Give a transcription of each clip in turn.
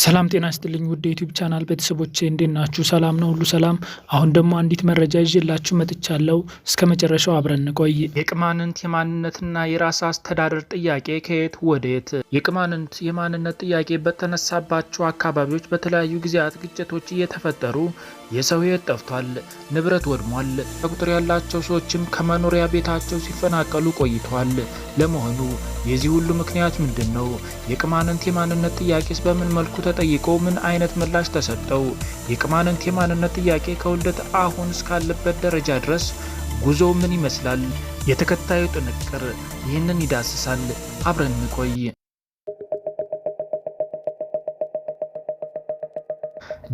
ሰላም ጤና ይስጥልኝ ውድ የዩቲዩብ ቻናል ቤተሰቦቼ እንዴት ናችሁ? ሰላም ነው ሁሉ ሰላም። አሁን ደግሞ አንዲት መረጃ ይዤላችሁ መጥቻለሁ። እስከ መጨረሻው አብረን እንቆይ። የቅማንት የማንነትና የራስ አስተዳደር ጥያቄ ከየት ወዴት? የቅማንት የማንነት ጥያቄ በተነሳባቸው አካባቢዎች በተለያዩ ጊዜያት ግጭቶች እየተፈጠሩ የሰው ሕይወት ጠፍቷል፣ ንብረት ወድሟል። ቁጥር ያላቸው ሰዎችም ከመኖሪያ ቤታቸው ሲፈናቀሉ ቆይተዋል። ለመሆኑ የዚህ ሁሉ ምክንያት ምንድነው? የቅማንት የማንነት ጥያቄስ በምን መልኩ ተጠይቆ ምን አይነት ምላሽ ተሰጠው? የቅማንት የማንነት ጥያቄ ከውልደት አሁን እስካለበት ደረጃ ድረስ ጉዞ ምን ይመስላል? የተከታዩ ጥንቅር ይህንን ይዳስሳል። አብረን እንቆይ።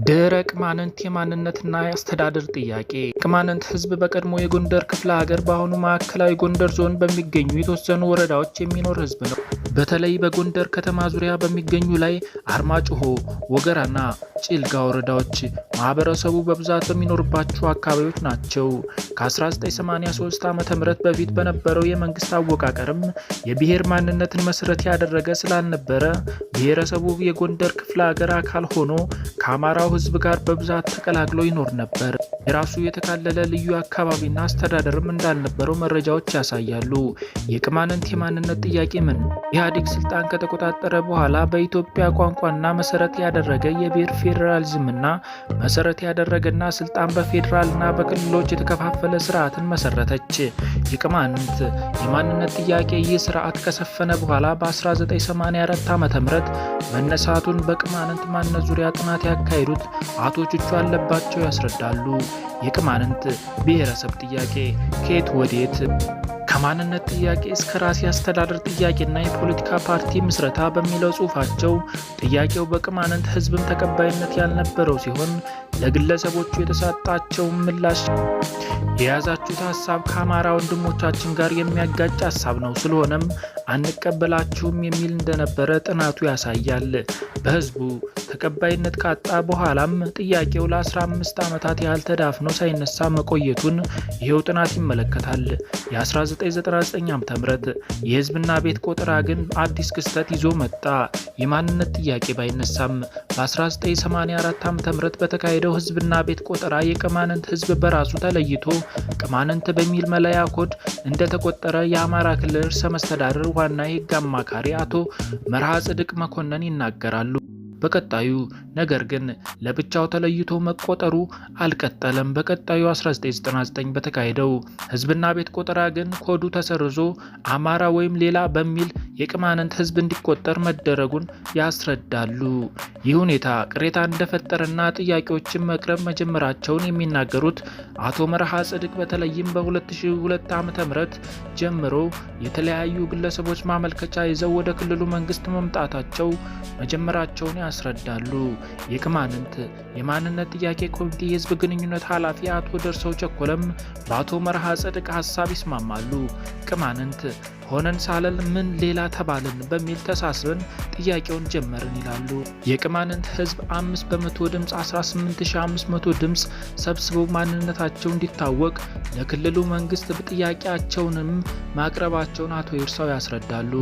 ድህረ ቅማንት የማንነትና የአስተዳደር ጥያቄ። ቅማንት ህዝብ በቀድሞ የጎንደር ክፍለ ሀገር በአሁኑ ማዕከላዊ ጎንደር ዞን በሚገኙ የተወሰኑ ወረዳዎች የሚኖር ህዝብ ነው። በተለይ በጎንደር ከተማ ዙሪያ በሚገኙ ላይ አርማጭሆ፣ ወገራና ጭልጋ ወረዳዎች ማህበረሰቡ በብዛት በሚኖርባቸው አካባቢዎች ናቸው። ከ1983 ዓ.ም በፊት በነበረው የመንግስት አወቃቀርም የብሔር ማንነትን መሰረት ያደረገ ስላልነበረ ብሔረሰቡ የጎንደር ክፍለ ሀገር አካል ሆኖ ከአማራው ህዝብ ጋር በብዛት ተቀላቅሎ ይኖር ነበር። የራሱ የተካለለ ልዩ አካባቢና አስተዳደርም እንዳልነበረው መረጃዎች ያሳያሉ። የቅማንት የማንነት ጥያቄ ምን? ኢህአዴግ ስልጣን ከተቆጣጠረ በኋላ በኢትዮጵያ ቋንቋና መሰረት ያደረገ የብሔር ፌዴራሊዝምና መሰረት ያደረገና ስልጣን በፌዴራልና በክልሎች የተከፋፈለ ስርዓትን መሰረተች። የቅማንት የማንነት ጥያቄ ይህ ስርዓት ከሰፈነ በኋላ በ1984 ዓ.ም መነሳቱን በቅማንት ማንነት ዙሪያ ጥናት ያካሄዱት አቶ ቹቹ አለባቸው ያስረዳሉ። የቅማንት ብሔረሰብ ጥያቄ ከየት ወዴት? ከማንነት ጥያቄ እስከ ራስ አስተዳደር ጥያቄና የፖለቲካ ፓርቲ ምስረታ በሚለው ጽሑፋቸው ጥያቄው በቅማንት ህዝብም ተቀባይነት ያልነበረው ሲሆን ለግለሰቦቹ የተሰጣቸው ምላሽ የያዛችሁት ሀሳብ ከአማራ ወንድሞቻችን ጋር የሚያጋጭ ሀሳብ ነው፣ ስለሆነም አንቀበላችሁም የሚል እንደነበረ ጥናቱ ያሳያል። በህዝቡ ተቀባይነት ካጣ በኋላም ጥያቄው ለ15 ዓመታት ያህል ተዳፍኖ ሳይነሳ መቆየቱን ይሄው ጥናት ይመለከታል። የ1999 ዓ.ም የህዝብና ቤት ቆጠራ ግን አዲስ ክስተት ይዞ መጣ። የማንነት ጥያቄ ባይነሳም በ1984 ዓ.ም በተካሄደው ህዝብና ቤት ቆጠራ የቅማንት ህዝብ በራሱ ተለይቶ ቅማንት በሚል መለያ ኮድ እንደተቆጠረ የአማራ ክልል ርዕሰ መስተዳድር ዋና የህግ አማካሪ አቶ መርሃ ጽድቅ መኮንን ይናገራሉ። በቀጣዩ ነገር ግን ለብቻው ተለይቶ መቆጠሩ አልቀጠለም። በቀጣዩ 1999 በተካሄደው ህዝብና ቤት ቆጠራ ግን ኮዱ ተሰርዞ አማራ ወይም ሌላ በሚል የቅማንት ህዝብ እንዲቆጠር መደረጉን ያስረዳሉ። ይህ ሁኔታ ቅሬታ እንደፈጠረና ጥያቄዎችን መቅረብ መጀመራቸውን የሚናገሩት አቶ መርሃ ጽድቅ በተለይም በ2002 ዓ.ም ጀምሮ የተለያዩ ግለሰቦች ማመልከቻ ይዘው ወደ ክልሉ መንግስት መምጣታቸው መጀመራቸውን ያስረዳሉ። የቅማንት የማንነት ጥያቄ ኮሚቴ የህዝብ ግንኙነት ኃላፊ አቶ ደርሰው ቸኮለም በአቶ መርሃ ጽድቅ ሀሳብ ይስማማሉ። ቅማንት ሆነን ሳለል ምን ሌላ ተባልን በሚል ተሳስበን ጥያቄውን ጀመርን ይላሉ። የቅማንት ህዝብ 5% ድምፅ 18500 ድምፅ ሰብስበው ማንነታቸው እንዲታወቅ ለክልሉ መንግስት ጥያቄያቸውንም ማቅረባቸውን አቶ ይርሳው ያስረዳሉ።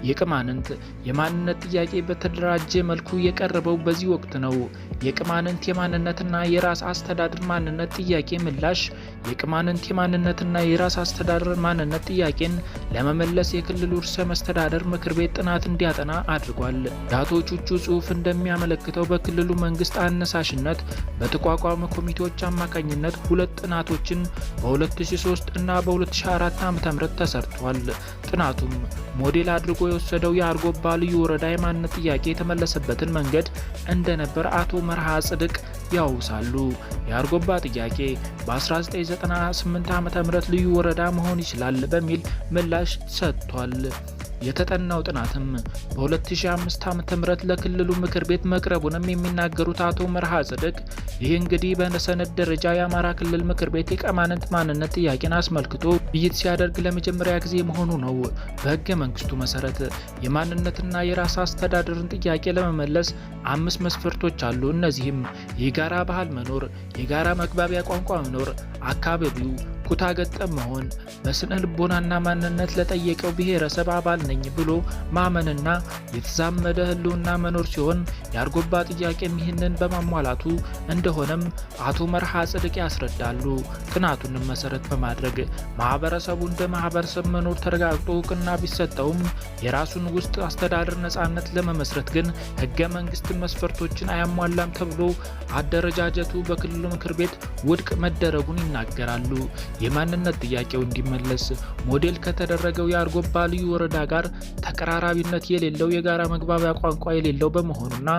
የቅማንት የማንነት ጥያቄ በተደራጀ መልኩ የቀረበው በዚህ ወቅት ነው። የቅማንት የማንነትና የራስ አስተዳደር ማንነት ጥያቄ ምላሽ። የቅማንት የማንነትና የራስ አስተዳደር ማንነት ጥያቄን ለመመለስ የክልሉ ርዕሰ መስተዳድር ምክር ቤት ጥናት እንዲያጠና አድርጓል። የአቶ ቹቹ ጽሑፍ እንደሚያመለክተው በክልሉ መንግስት አነሳሽነት በተቋቋመ ኮሚቴዎች አማካኝነት ሁለት ጥናቶችን በ2003 እና በ2004 ዓ.ም ተሰርቷል። ጥናቱም ሞዴል አድርጎ የወሰደው የአርጎባ ልዩ ወረዳ የማንነት ጥያቄ የተመለሰበትን መንገድ እንደነበር አቶ መርሃ ጽድቅ ያውሳሉ። የአርጎባ ጥያቄ በ1998 ዓ.ም ልዩ ወረዳ መሆን ይችላል በሚል ምላሽ ሰጥቷል። የተጠናው ጥናትም በ2005 ዓ.ም ለክልሉ ምክር ቤት መቅረቡንም የሚናገሩት አቶ መርሃ ጽድቅ ይህ እንግዲህ በሰነድ ደረጃ የአማራ ክልል ምክር ቤት የቅማንት ማንነት ጥያቄን አስመልክቶ ውይይት ሲያደርግ ለመጀመሪያ ጊዜ መሆኑ ነው። በህገ መንግስቱ መሰረት የማንነትና የራስ አስተዳደርን ጥያቄ ለመመለስ 5 መስፈርቶች አሉ። እነዚህም የጋራ ባህል መኖር፣ የጋራ መግባቢያ ቋንቋ መኖር፣ አካባቢው ኩታ ገጠም መሆን በስነ ልቦናና ማንነት ለጠየቀው ብሔረሰብ አባል ነኝ ብሎ ማመንና የተዛመደ ህልውና መኖር ሲሆን የአርጎባ ጥያቄም ይህንን በማሟላቱ እንደሆነም አቶ መርሃ ጽድቅ ያስረዳሉ። ጥናቱንም መሰረት በማድረግ ማህበረሰቡ እንደ ማህበረሰብ መኖር ተረጋግጦ እውቅና ቢሰጠውም የራሱን ውስጥ አስተዳደር ነጻነት ለመመስረት ግን ህገ መንግስት መስፈርቶችን አያሟላም ተብሎ አደረጃጀቱ በክልሉ ምክር ቤት ውድቅ መደረጉን ይናገራሉ። የማንነት ጥያቄው እንዲመለስ ሞዴል ከተደረገው የአርጎባ ልዩ ወረዳ ጋር ተቀራራቢነት የሌለው የጋራ መግባቢያ ቋንቋ የሌለው በመሆኑና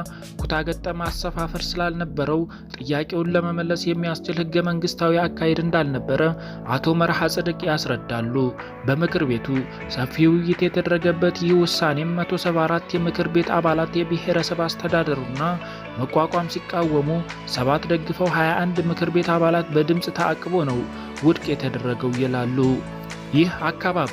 ኩታ ገጠም አሰፋፈር ስላልነበረው ጥያቄውን ለመመለስ የሚያስችል ህገ መንግስታዊ አካሄድ እንዳልነበረ አቶ መርሃ ጽድቅ ያስረዳሉ። በምክር ቤቱ ሰፊ ውይይት የተደረገበት ይህ ውሳኔም 174 የምክር ቤት አባላት የብሔረሰብ አስተዳደሩና መቋቋም ሲቃወሙ 7 ደግፈው 21 ምክር ቤት አባላት በድምጽ ተአቅቦ ነው ውድቅ የተደረገው ይላሉ። ይህ አካባቢ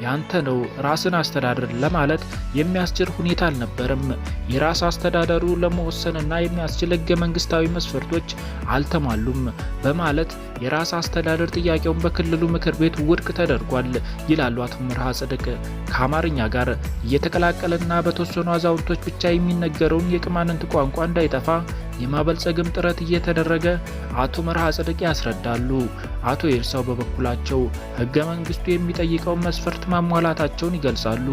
ያንተ ነው ራስን አስተዳደር ለማለት የሚያስችል ሁኔታ አልነበረም። የራስ አስተዳደሩ ለመወሰንና የሚያስችል ህገ መንግስታዊ መስፈርቶች አልተሟሉም በማለት የራስ አስተዳደር ጥያቄውን በክልሉ ምክር ቤት ውድቅ ተደርጓል ይላሉ አቶ መርሃ ጽድቅ። ከአማርኛ ጋር እየተቀላቀለና በተወሰኑ አዛውንቶች ብቻ የሚነገረውን የቅማንት ቋንቋ እንዳይጠፋ የማበልጸግም ጥረት እየተደረገ አቶ መርሃ ጽድቅ ያስረዳሉ። አቶ ኤርሳው በበኩላቸው ህገ መንግስቱ የሚጠይቀው መስፈርት ማሟላታቸውን ይገልጻሉ።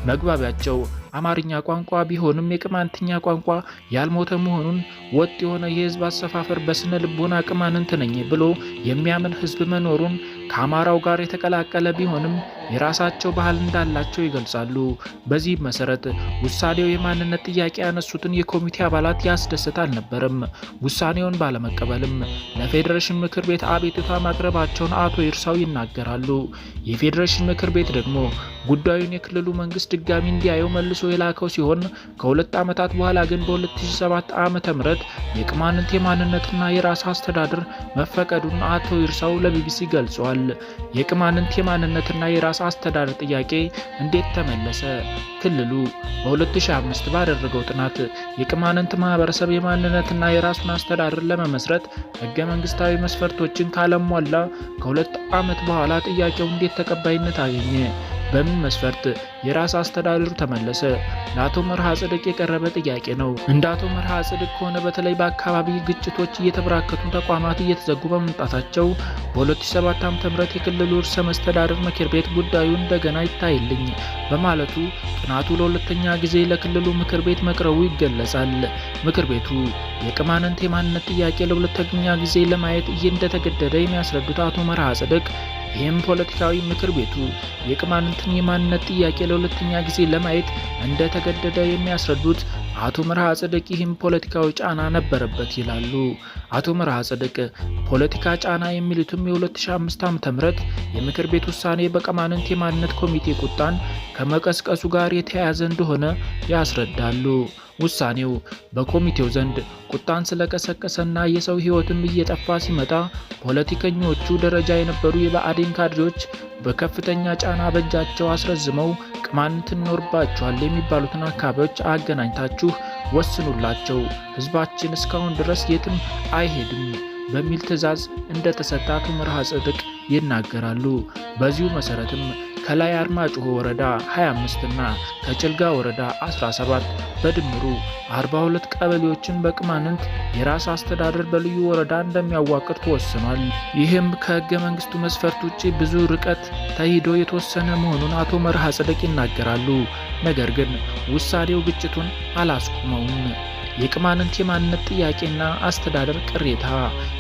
መግባቢያቸው አማርኛ ቋንቋ ቢሆንም የቅማንትኛ ቋንቋ ያልሞተ መሆኑን ወጥ የሆነ የህዝብ አሰፋፈር በስነ ልቦና ቅማንት ነኝ ብሎ የሚያምን ህዝብ መኖሩን ከአማራው ጋር የተቀላቀለ ቢሆንም የራሳቸው ባህል እንዳላቸው ይገልጻሉ። በዚህ መሰረት ውሳኔው የማንነት ጥያቄ ያነሱትን የኮሚቴ አባላት ያስደስት አልነበረም። ውሳኔውን ባለመቀበልም ለፌዴሬሽን ምክር ቤት አቤቱታ ማቅረባቸውን አቶ ይርሳው ይናገራሉ። የፌዴሬሽን ምክር ቤት ደግሞ ጉዳዩን የክልሉ መንግስት ድጋሚ እንዲያየው መልሶ የላከው ሲሆን ከ2 ዓመታት በኋላ ግን በ2007 ዓ.ም የቅማንት የማንነትና የራስ አስተዳደር መፈቀዱን አቶ ይርሳው ለቢቢሲ ገልጿል። የቅማንት የማንነትና የራስ አስተዳደር ጥያቄ እንዴት ተመለሰ? ክልሉ በ2005 ባደረገው ጥናት የቅማንት ማህበረሰብ የማንነትና የራሱን አስተዳደር ለመመስረት ህገ መንግስታዊ መስፈርቶችን ካለሟላ ከ2 ዓመት በኋላ ጥያቄው እንዴት ተቀባይነት አገኘ? በምን መስፈርት የራስ አስተዳደሩ ተመለሰ? ለአቶ መርሃ ጽድቅ የቀረበ ጥያቄ ነው። እንደ አቶ መርሃ ጽድቅ ከሆነ በተለይ በአካባቢ ግጭቶች እየተበራከቱ ተቋማት እየተዘጉ በመምጣታቸው በ2007 ዓ.ም የክልሉ ርዕሰ መስተዳድር ምክር ቤት ጉዳዩ እንደገና ይታይልኝ በማለቱ ጥናቱ ለሁለተኛ ጊዜ ለክልሉ ምክር ቤት መቅረቡ ይገለጻል። ምክር ቤቱ የቅማንት የማንነት ጥያቄ ለሁለተኛ ጊዜ ለማየት እንደተገደደ የሚያስረዱት አቶ መርሃ ጽድቅ ይህም ፖለቲካዊ ምክር ቤቱ የቅማንትን የማንነት ጥያቄ ለሁለተኛ ጊዜ ለማየት እንደተገደደ የሚያስረዱት አቶ መርሃ ጽድቅ ይህም ፖለቲካዊ ጫና ነበረበት ይላሉ። አቶ መርሃ ጽድቅ ፖለቲካ ጫና የሚሉትም የ2005 ዓ.ም የምክር ቤት ውሳኔ በቅማንት የማንነት ኮሚቴ ቁጣን ከመቀስቀሱ ጋር የተያያዘ እንደሆነ ያስረዳሉ። ውሳኔው በኮሚቴው ዘንድ ቁጣን ስለቀሰቀሰና የሰው ህይወትም እየጠፋ ሲመጣ ፖለቲከኞቹ ደረጃ የነበሩ የብአዴን ካድሬዎች በከፍተኛ ጫና በእጃቸው አስረዝመው ቅማንት ይኖርባቸዋል የሚባሉትን አካባቢዎች አገናኝታችሁ ወስኑላቸው፣ ህዝባችን እስካሁን ድረስ የትም አይሄድም በሚል ትዕዛዝ እንደተሰጠ አቶ መርሃ ጽድቅ ይናገራሉ። በዚሁ መሰረትም ከላይ አርማጭሆ ወረዳ 25 እና ከጭልጋ ወረዳ 17 በድምሩ 42 ቀበሌዎችን በቅማንት የራስ አስተዳደር በልዩ ወረዳ እንደሚያዋቅር ተወስኗል። ይህም ከህገ መንግስቱ መስፈርት ውጪ ብዙ ርቀት ተሂዶ የተወሰነ መሆኑን አቶ መርሃ ጽድቅ ይናገራሉ። ነገር ግን ውሳኔው ግጭቱን አላስቆመውም። የቅማንት የማንነት ጥያቄና አስተዳደር ቅሬታ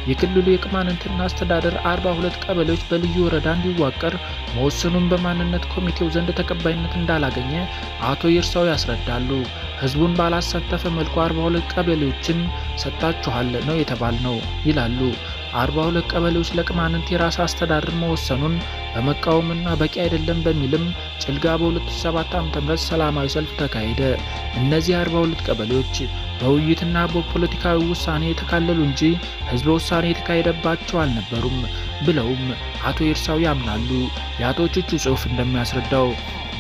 የክልሉ የቅማንትና አስተዳደር 42 ቀበሌዎች በልዩ ወረዳ እንዲዋቀር መወሰኑን በማንነት ኮሚቴው ዘንድ ተቀባይነት እንዳላገኘ አቶ ይርሳው ያስረዳሉ። ህዝቡን ባላሳተፈ መልኩ 42 ቀበሌዎችን ሰጣችኋል ነው የተባልነው ይላሉ። 42 ቀበሌዎች ለቅማንት የራስ አስተዳደር መወሰኑን በመቃወምና በቂ አይደለም በሚልም ጭልጋ በ2007 ዓ.ም ሰላማዊ ሰልፍ ተካሄደ። እነዚህ 42 ቀበሌዎች በውይይትና በፖለቲካዊ ውሳኔ የተካለሉ እንጂ ህዝበ ውሳኔ የተካሄደባቸው አልነበሩም ብለውም አቶ ይርሳው ያምናሉ። የአቶ ቹቹ ጽሑፍ እንደሚያስረዳው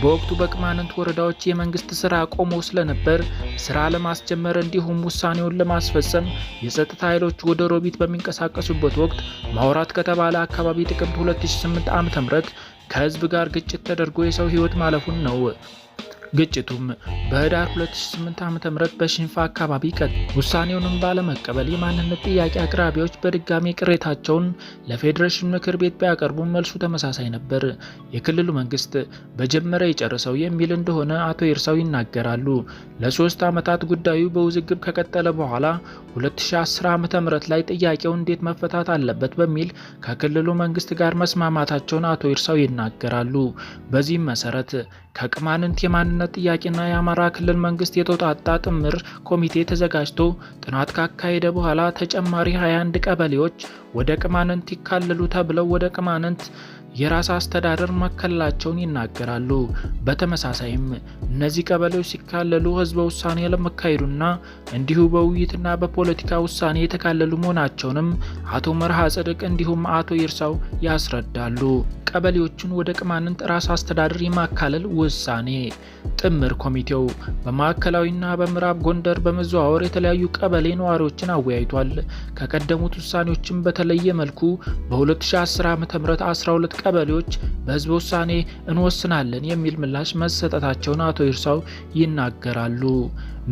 በወቅቱ በቅማንት ወረዳዎች የመንግስት ስራ ቆሞ ስለነበር ስራ ለማስጀመር እንዲሁም ውሳኔውን ለማስፈጸም የጸጥታ ኃይሎች ወደ ሮቢት በሚንቀሳቀሱበት ወቅት ማውራት ከተባለ አካባቢ ጥቅምት 2008 ዓ.ም ከህዝብ ጋር ግጭት ተደርጎ የሰው ህይወት ማለፉን ነው። ግጭቱም በህዳር 2008 ዓ.ም በሽንፋ አካባቢ ውሳኔውንም ባለመቀበል የማንነት ጥያቄ አቅራቢዎች በድጋሚ ቅሬታቸውን ለፌዴሬሽን ምክር ቤት ቢያቀርቡ መልሱ ተመሳሳይ ነበር። የክልሉ መንግስት በጀመረ ይጨርሰው የሚል እንደሆነ አቶ ይርሳው ይናገራሉ። ለ3 ዓመታት ጉዳዩ በውዝግብ ከቀጠለ በኋላ 2010 ዓ.ም ላይ ጥያቄው እንዴት መፈታት አለበት በሚል ከክልሉ መንግስት ጋር መስማማታቸውን አቶ ይርሳው ይናገራሉ። በዚህም መሰረት ከቅማንት የማንነት ጥያቄና የአማራ ክልል መንግስት የተውጣጣ ጥምር ኮሚቴ ተዘጋጅቶ ጥናት ካካሄደ በኋላ ተጨማሪ 21 ቀበሌዎች ወደ ቅማንት ይካለሉ ተብለው ወደ ቅማንት የራስ አስተዳደር መከለላቸውን ይናገራሉ። በተመሳሳይም እነዚህ ቀበሌዎች ሲካለሉ ህዝበ ውሳኔ ለመካሄዱና እንዲሁ በውይይትና በፖለቲካ ውሳኔ የተካለሉ መሆናቸውንም አቶ መርሃ ጽድቅ እንዲሁም አቶ ይርሳው ያስረዳሉ። ቀበሌዎቹን ወደ ቅማንት ራስ አስተዳደር የማካለል ውሳኔ ጥምር ኮሚቴው በማዕከላዊና በምዕራብ ጎንደር በመዘዋወር የተለያዩ ቀበሌ ነዋሪዎችን አወያይቷል። ከቀደሙት ውሳኔዎችም በተለየ መልኩ በ2010 ዓ.ም 12 ቀበሌዎች በህዝበ ውሳኔ እንወስናለን የሚል ምላሽ መሰጠታቸውን አቶ ይርሳው ይናገራሉ።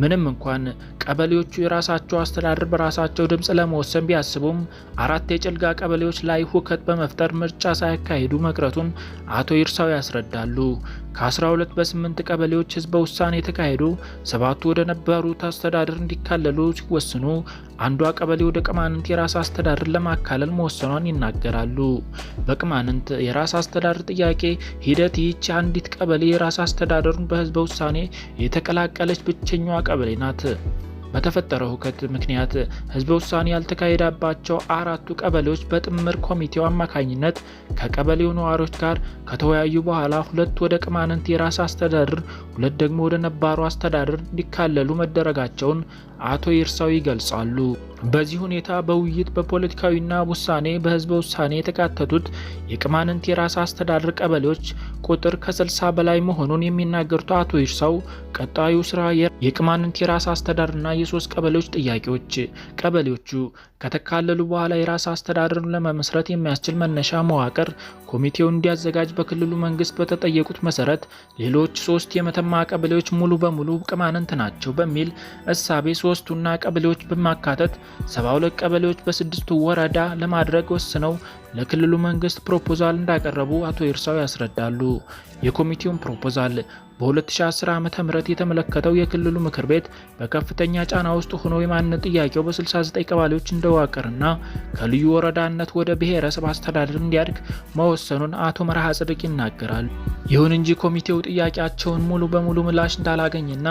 ምንም እንኳን ቀበሌዎቹ የራሳቸው አስተዳደር በራሳቸው ድምጽ ለመወሰን ቢያስቡም 4 የጭልጋ ቀበሌዎች ላይ ሁከት በመፍጠር ምርጫ ሳያካሂዱ መቅረቱን አቶ ይርሳው ያስረዳሉ። ከ12 በ8 ቀበሌዎች ህዝበ ውሳኔ ተካሂዶ 7ቱ ወደ ነበሩት አስተዳደር እንዲካለሉ ሲወስኑ አንዷ ቀበሌ ወደ ቅማንት የራስ አስተዳደር ለማካለል መወሰኗን ይናገራሉ። በቅማንት የራስ አስተዳደር ጥያቄ ሂደት ይህች አንዲት ቀበሌ የራስ አስተዳደሩን በህዝበ ውሳኔ የተቀላቀለች ብቸኛዋ ቀበሌ ናት። በተፈጠረው ሁከት ምክንያት ህዝበ ውሳኔ ያልተካሄደባቸው 4ቱ ቀበሌዎች በጥምር ኮሚቴው አማካኝነት ከቀበሌው ነዋሪዎች ጋር ከተወያዩ በኋላ 2 ወደ ቅማንት የራስ አስተዳደር 2 ደግሞ ወደ ነባሩ አስተዳደር እንዲካለሉ መደረጋቸውን አቶ ይርሳው ይገልጻሉ። በዚህ ሁኔታ በውይይት በፖለቲካዊና ውሳኔ በህዝበ ውሳኔ የተካተቱት የቅማንት የራስ አስተዳደር ቀበሌዎች ቁጥር ከ60 በላይ መሆኑን የሚናገሩት አቶ ይርሳው ቀጣዩ ስራ የቅማንት የራስ አስተዳደርና የ3 ቀበሌዎች ጥያቄዎች ቀበሌዎቹ ከተካለሉ በኋላ የራስ አስተዳደርን ለመመስረት የሚያስችል መነሻ መዋቅር ኮሚቴው እንዲያዘጋጅ በክልሉ መንግስት በተጠየቁት መሰረት ሌሎች 3 የመተማ ቀበሌዎች ሙሉ በሙሉ ቅማንት ናቸው በሚል እሳቤ 3ቱና ቀበሌዎች በማካተት 72 ቀበሌዎች በ6ቱ ወረዳ ለማድረግ ወስነው ለክልሉ መንግስት ፕሮፖዛል እንዳቀረቡ አቶ ይርሳው ያስረዳሉ። የኮሚቴውን ፕሮፖዛል በ2010 ዓ.ም የተመለከተው የክልሉ ምክር ቤት በከፍተኛ ጫና ውስጥ ሆኖ የማንነት ጥያቄው በ69 ቀበሌዎች እንደዋቀርና ከልዩ ወረዳነት ወደ ብሔረሰብ አስተዳደር እንዲያድግ መወሰኑን አቶ መርሃ ጽድቅ ይናገራሉ። ይሁን እንጂ ኮሚቴው ጥያቄያቸውን ሙሉ በሙሉ ምላሽ እንዳላገኝና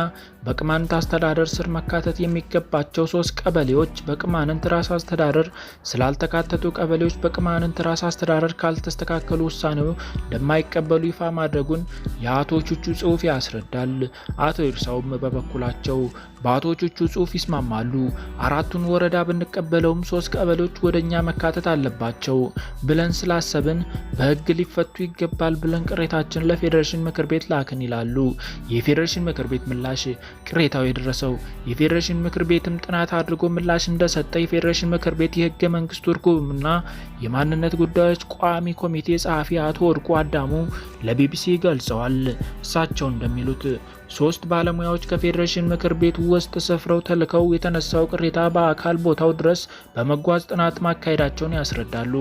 በቅማንት አስተዳደር ስር መካተት የሚገባቸው 3 ቀበሌዎች በቅማንት ራስ አስተዳደር ስላልተካተቱ ቀበሌዎች በቅማንት ራስ አስተዳደር ካልተስተካከሉ ውሳኔው እንደማይቀበሉ ይፋ ማድረጉን የአቶ ቹቹ ጽሑፍ ያስረዳል። አቶ ይርሳውም በበኩላቸው በአቶ ቹቹ ጽሑፍ ይስማማሉ። 4ቱን ወረዳ ብንቀበለውም 3 ቀበሌዎች ወደኛ መካተት አለባቸው ብለን ስላሰብን በህግ ሊፈቱ ይገባል ብለን ቅሬታችን ለፌዴሬሽን ምክር ቤት ላክን ይላሉ። የፌዴሬሽን ምክር ቤት ምላሽ ቅሬታው የደረሰው የፌዴሬሽን ምክር ቤትም ጥናት አድርጎ ምላሽ እንደሰጠ የፌዴሬሽን ምክር ቤት የህገ መንግስት ትርጉምና የማንነት ጉዳዮች ቋሚ ኮሚቴ ጸሐፊ አቶ ወርቁ አዳሙ ለቢቢሲ ገልጸዋል። እሳቸው እንደሚሉት 3 ባለሙያዎች ከፌዴሬሽን ምክር ቤት ውስጥ ሰፍረው ተልከው የተነሳው ቅሬታ በአካል ቦታው ድረስ በመጓዝ ጥናት ማካሄዳቸውን ያስረዳሉ።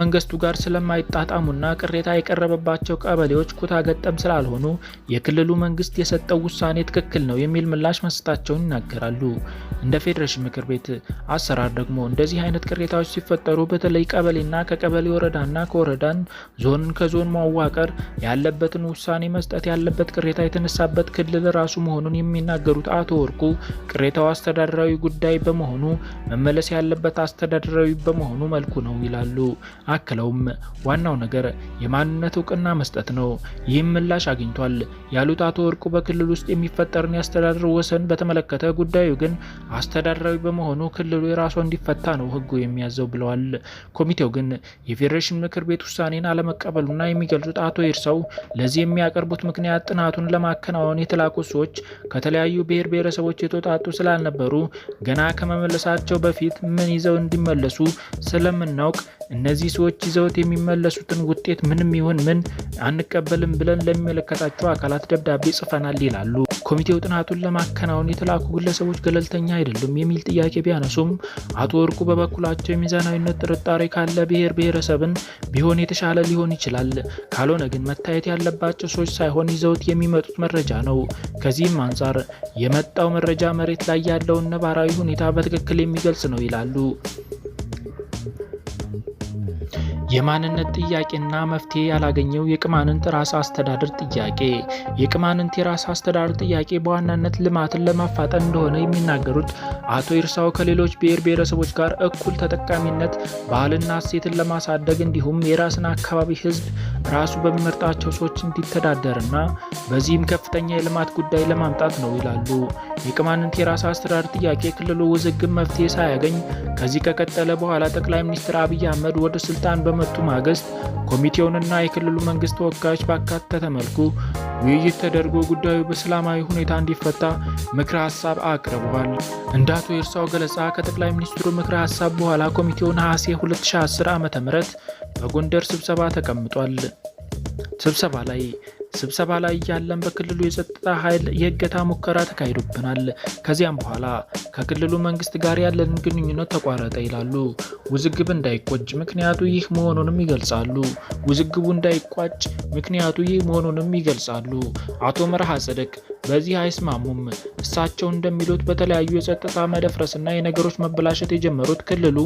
መንግስቱ ጋር ስለማይጣጣሙና ቅሬታ የቀረበባቸው ቀበሌዎች ኩታ ገጠም ስላልሆኑ የክልሉ መንግስት የሰጠው ውሳኔ ትክክል ነው የሚል ምላሽ መስጠታቸውን ይናገራሉ። እንደ ፌዴሬሽን ምክር ቤት አሰራር ደግሞ እንደዚህ አይነት ቅሬታዎች ሲፈጠሩ በተለይ ቀበሌና ከቀበሌ ወረዳና ከወረዳን ዞንን ከዞን ማዋቀር ያለበትን ውሳኔ መስጠት ያለበት ቅሬታ የተነሳበት ክልል ራሱ መሆኑን የሚናገሩት አቶ ወርቁ ቅሬታው አስተዳደራዊ ጉዳይ በመሆኑ መመለስ ያለበት አስተዳደራዊ በመሆኑ መልኩ ነው ይላሉ። አክለውም ዋናው ነገር የማንነት እውቅና መስጠት ነው። ይህም ምላሽ አግኝቷል ያሉት አቶ ወርቁ በክልሉ ውስጥ የሚፈጠርን የአስተዳደር ወሰን በተመለከተ ጉዳዩ ግን አስተዳደራዊ በመሆኑ ክልሉ የራሱ እንዲፈታ ነው ህጉ የሚያዘው ብለዋል። ኮሚቴው ግን የፌዴሬሽን ምክር ቤት ውሳኔን አለመቀበሉና የሚገልጹት አቶ ይርሳው ለዚህ የሚያቀርቡት ምክንያት ጥናቱን ለማከናወን የተላኩ ሰዎች ከተለያዩ ብሔር ብሔረሰቦች የተውጣጡ ስላልነበሩ ገና ከመመለሳቸው በፊት ምን ይዘው እንዲመለሱ ስለምናውቅ እነዚህ ሰዎች ይዘውት የሚመለሱትን ውጤት ምንም ይሁን ምን አንቀበልም ብለን ለሚመለከታቸው አካላት ደብዳቤ ጽፈናል ይላሉ። ኮሚቴው ጥናቱን ለማከናወን የተላኩ ግለሰቦች ገለልተኛ አይደሉም የሚል ጥያቄ ቢያነሱም አቶ ወርቁ በበኩላቸው የሚዛናዊነት ጥርጣሬ ካለ ብሔር ብሔረሰብን ቢሆን የተሻለ ሊሆን ይችላል፣ ካልሆነ ግን መታየት ያለባቸው ሰዎች ሳይሆን ይዘውት የሚመጡት መረጃ ነው። ከዚህም አንጻር የመጣው መረጃ መሬት ላይ ያለውን ነባራዊ ሁኔታ በትክክል የሚገልጽ ነው ይላሉ። የማንነት ጥያቄና መፍትሄ ያላገኘው የቅማንት ራስ አስተዳደር ጥያቄ። የቅማንት የራስ አስተዳደር ጥያቄ በዋናነት ልማትን ለማፋጠን እንደሆነ የሚናገሩት አቶ ይርሳው ከሌሎች ብሔር ብሔረሰቦች ጋር እኩል ተጠቃሚነት፣ ባህልና እሴትን ለማሳደግ እንዲሁም የራስን አካባቢ ህዝብ ራሱ በሚመርጣቸው ሰዎች እንዲተዳደርና በዚህም ከፍተኛ የልማት ጉዳይ ለማምጣት ነው ይላሉ። የቅማንት የራስ አስተዳደር ጥያቄ ክልሉ ውዝግብ መፍትሄ ሳያገኝ ከዚህ ከቀጠለ በኋላ ጠቅላይ ሚኒስትር አቢይ አህመድ ወደ ስልጣን በመጡ ማግስት ኮሚቴውንና የክልሉ መንግስት ተወካዮች ባካተተ መልኩ ውይይት ተደርጎ ጉዳዩ በሰላማዊ ሁኔታ እንዲፈታ ምክረ ሀሳብ አቅርበዋል። እንደ አቶ ይርሳው ገለጻ ከጠቅላይ ሚኒስትሩ ምክረ ሀሳብ በኋላ ኮሚቴው ነሐሴ 2010 ዓ.ም በጎንደር ስብሰባ ተቀምጧል። ስብሰባ ላይ ያለን በክልሉ የጸጥታ ኃይል የእገታ ሙከራ ተካሂዶብናል። ከዚያም በኋላ ከክልሉ መንግስት ጋር ያለን ግንኙነት ተቋረጠ ይላሉ። ውዝግብ እንዳይቋጭ ምክንያቱ ይህ መሆኑንም ይገልጻሉ። አቶ መርሃ ጽድቅ በዚህ አይስማሙም። እሳቸው እንደሚሉት በተለያዩ የጸጥታ መደፍረስና የነገሮች መበላሸት የጀመሩት ክልሉ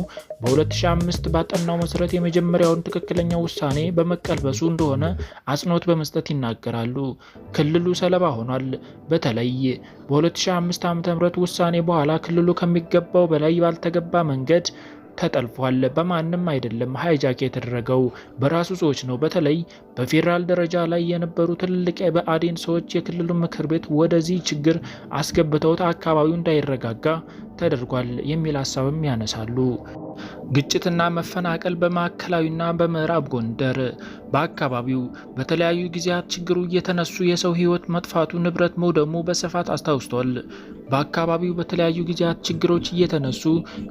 በ2005 ባጠናው መሰረት የመጀመሪያውን ትክክለኛ ውሳኔ በመቀልበሱ እንደሆነ አጽንኦት በመስጠት ይናገራሉ። ክልሉ ሰለባ ሆኗል። በተለይ በ2005 ዓ.ም ውሳኔ በኋላ ክልሉ ከሚገባው በላይ ባልተገባ መንገድ ተጠልፏል። በማንም አይደለም ሃይጃክ የተደረገው በራሱ ሰዎች ነው። በተለይ በፌደራል ደረጃ ላይ የነበሩ ትልልቅ የብአዴን ሰዎች የክልሉ ምክር ቤት ወደዚህ ችግር አስገብተውት አካባቢው እንዳይረጋጋ ተደርጓል የሚል ሀሳብም ያነሳሉ። ግጭትና መፈናቀል በማዕከላዊና በምዕራብ ጎንደር በአካባቢው በተለያዩ ጊዜያት ችግሩ እየተነሱ የሰው ህይወት መጥፋቱ፣ ንብረት መውደሙ በስፋት አስታውስቷል። በአካባቢው በተለያዩ ጊዜያት ችግሮች እየተነሱ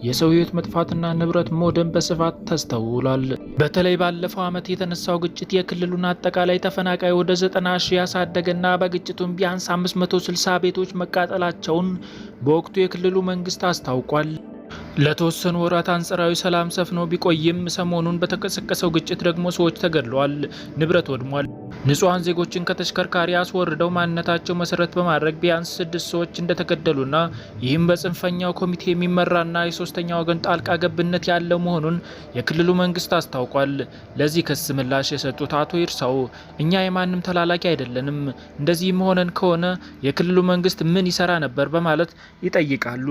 የሰው ህይወት መጥፋትና ንብረት መውደም በስፋት ተስተውሏል። በተለይ ባለፈው ዓመት የተነሳው ግጭት የክልሉን አጠቃላይ ተፈናቃይ ወደ 90 ሺህ ያሳደገና በግጭቱም ቢያንስ 560 ቤቶች መቃጠላቸውን በወቅቱ የክልሉ መንግስት አስታውቋል። ለተወሰኑ ወራት አንጻራዊ ሰላም ሰፍኖ ቢቆይም ሰሞኑን በተቀሰቀሰው ግጭት ደግሞ ሰዎች ተገድለዋል፣ ንብረት ወድሟል። ንጹሃን ዜጎችን ከተሽከርካሪ አስወርደው ማንነታቸው መሰረት በማድረግ ቢያንስ 6 ሰዎች እንደተገደሉና ይህም በጽንፈኛው ኮሚቴ የሚመራና የሶስተኛ ወገን ጣልቃ ገብነት ያለው መሆኑን የክልሉ መንግስት አስታውቋል። ለዚህ ክስ ምላሽ የሰጡት አቶ ይርሳው እኛ የማንም ተላላኪ አይደለንም፣ እንደዚህም ሆነን ከሆነ የክልሉ መንግስት ምን ይሰራ ነበር በማለት ይጠይቃሉ።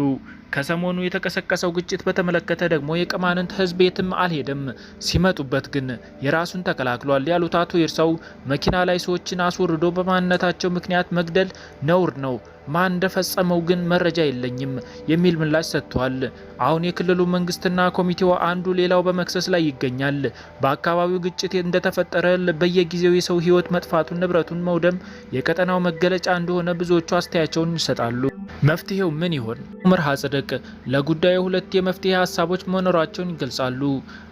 ከሰሞኑ የተቀሰቀሰው ግጭት በተመለከተ ደግሞ የቅማንት ህዝብ የትም አልሄደም፣ ሲመጡበት ግን የራሱን ተከላክሏል ያሉት አቶ ይርሳው መኪና ላይ ሰዎችን አስወርዶ በማንነታቸው ምክንያት መግደል ነውር ነው፣ ማን እንደፈጸመው ግን መረጃ የለኝም የሚል ምላሽ ሰጥቷል። አሁን የክልሉ መንግስትና ኮሚቴው አንዱ ሌላው በመክሰስ ላይ ይገኛል። በአካባቢው ግጭት እንደተፈጠረ በየጊዜው የሰው ህይወት መጥፋቱን፣ ንብረቱን መውደም የቀጠናው መገለጫ እንደሆነ ብዙዎቹ አስተያየታቸውን ይሰጣሉ። መፍትሄው ምን ይሆን? መርሃ ጽድቅ ለጉዳዩ 2 የመፍትሄ ሀሳቦች መኖራቸውን ይገልጻሉ።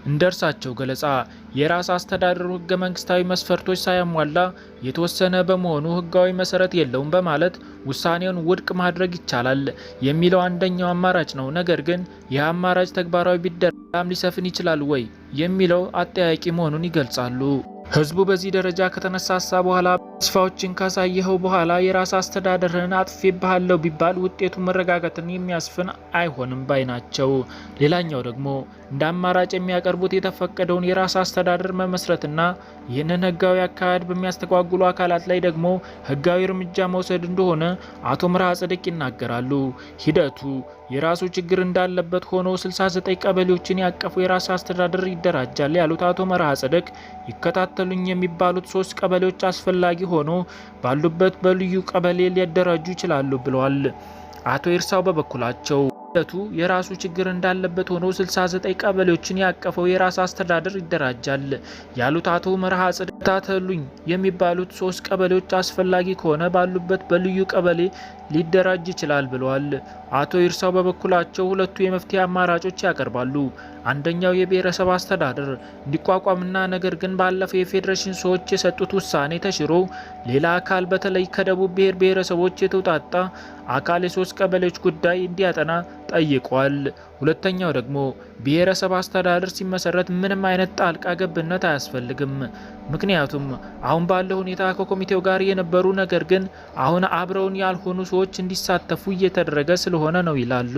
እንደ እርሳቸው ገለጻ የራስ አስተዳደሩ ህገ መንግስታዊ መስፈርቶች ሳያሟላ የተወሰነ በመሆኑ ህጋዊ መሰረት የለውም በማለት ውሳኔውን ውድቅ ማድረግ ይቻላል የሚለው አንደኛው አማራጭ ነው። ነገር ግን ይህ አማራጭ ተግባራዊ ቢደረግ ሰላም ሊሰፍን ይችላል ወይ የሚለው አጠያቂ መሆኑን ይገልጻሉ። ህዝቡ በዚህ ደረጃ ከተነሳሳ በኋላ ተስፋዎችን ካሳየኸው በኋላ የራስ አስተዳደርን አጥፌብሃለሁ ቢባል ውጤቱ መረጋጋትን የሚያስፍን አይሆንም ባይ ናቸው። ሌላኛው ደግሞ እንደ አማራጭ የሚያቀርቡት የተፈቀደውን የራስ አስተዳደር መመስረትና ይህንን ህጋዊ አካሄድ በሚያስተጓጉሉ አካላት ላይ ደግሞ ህጋዊ እርምጃ መውሰድ እንደሆነ አቶ መርሃ ጽድቅ ይናገራሉ። ሂደቱ የራሱ ችግር እንዳለበት ሆኖ 69 ቀበሌዎችን ያቀፈው የራስ አስተዳደር ይደራጃል ያሉት አቶ መርሃ ጽድቅ ይከታተሉኝ የሚባሉት 3 ቀበሌዎች አስፈላጊ ሆኖ ባሉበት በልዩ ቀበሌ ሊደራጁ ይችላሉ ብለዋል። አቶ ይርሳው በበኩላቸው ሂደቱ የራሱ ችግር እንዳለበት ሆኖ 69 ቀበሌዎችን ያቀፈው የራስ አስተዳደር ይደራጃል ያሉት አቶ መርሃ ጽድቅ ይከታተሉኝ የሚባሉት 3 ቀበሌዎች አስፈላጊ ከሆነ ባሉበት በልዩ ቀበሌ ሊደራጅ ይችላል ብለዋል። አቶ ይርሳው በበኩላቸው ሁለቱ የመፍትሄ አማራጮች ያቀርባሉ። አንደኛው የብሔረሰብ አስተዳደር እንዲቋቋምና ነገር ግን ባለፈው የፌዴሬሽን ሰዎች የሰጡት ውሳኔ ተሽሮ ሌላ አካል በተለይ ከደቡብ ብሔር ብሔረሰቦች የተውጣጣ አካል የ3 ቀበሌዎች ጉዳይ እንዲያጠና ጠይቋል። ሁለተኛው ደግሞ ብሔረሰብ አስተዳደር ሲመሰረት ምንም አይነት ጣልቃ ገብነት አያስፈልግም። ምክንያቱም አሁን ባለው ሁኔታ ከኮሚቴው ጋር የነበሩ ነገር ግን አሁን አብረውን ያልሆኑ ሰዎች እንዲሳተፉ እየተደረገ ስለሆነ ነው ይላሉ።